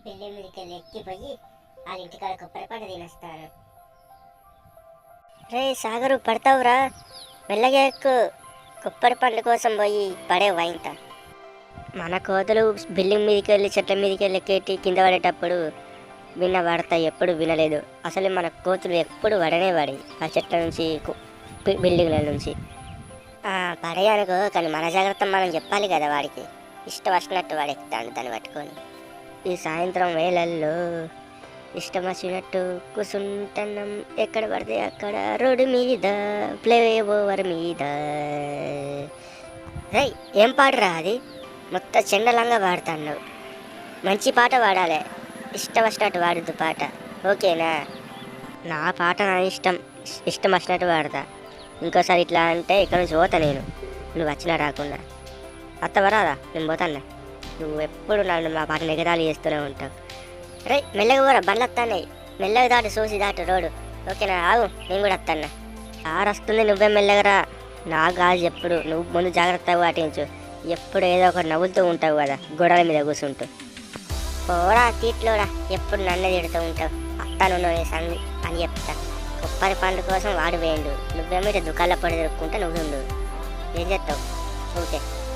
Building మీదకి వెళ్ళి ఎక్కిపోయి వాళ్ళ ఇంటికాడ కొబ్బరి పండు తినేస్తాను. రే సాగరు, పడతావురా, మెల్లగా ఎక్కు. కొబ్బరి పండు కోసం పోయి పడేవా ఇంత. మన కోతలు బిల్డింగ్ మీదకి వెళ్ళి చెట్ల మీదకి వెళ్ళి ఎక్కేటి కింద పడేటప్పుడు విన్న వాడతా ఎప్పుడు వినలేదు. అసలు మన కోతులు ఎప్పుడు పడనే పడి ఆ చెట్ల నుంచి బిల్డింగ్ల నుంచి పడేయనుకో. కానీ మన జాగ్రత్త మనం చెప్పాలి కదా వాడికి. ఇష్టం వచ్చినట్టు వాడు ఎక్కుతాడు దాన్ని పట్టుకొని. ఈ సాయంత్రం వేళల్లో ఇష్టం వచ్చినట్టు కూసుంటున్నాం ఎక్కడ పడితే అక్కడ, రోడ్డు మీద, ప్లే ఓవర్ మీద. రే ఏం పాడరా అది? మొత్తం చెండలంగా పాడుతున్నావు. మంచి పాట పాడాలి, ఇష్టం వచ్చినట్టు వాడుద్దు పాట, ఓకేనా? నా పాట నా ఇష్టం, ఇష్టం వచ్చినట్టు పాడతా. ఇంకోసారి ఇట్లా అంటే ఇక్కడ నుంచి పోతా నేను, నువ్వు వచ్చినా రాకుండా. అత్తవరాదా? నేను పోతాన్నా. నువ్వు ఎప్పుడు నన్ను మా పాట ఎగతాళి చేస్తూనే ఉంటావు. రే మెల్లగా పోరా, బండ్లు వస్తాయి. మెల్లగా దాటు, చూసి దాటు రోడ్డు, ఓకేనా? ఆగు, నేను కూడా వస్తాను. వస్తుంది, నువ్వే మెల్లగరా. నా గాజు ఎప్పుడు నువ్వు ముందు జాగ్రత్తగా పాటించు. ఎప్పుడు ఏదో ఒకటి నవ్వుతూ ఉంటావు కదా గోడల మీద కూర్చుంటూ. పోరా తీట్లోడా, ఎప్పుడు నన్ను తిడుతూ ఉంటావు. అత్తాను నీ సంగి అని చెప్తా. కొబ్బరి పండు కోసం వాడు వేయండు, నువ్వేమో దుకాళ్ళ పడి తిరుక్కుంటా నువ్వు ఏం చేస్తావు? ఓకే.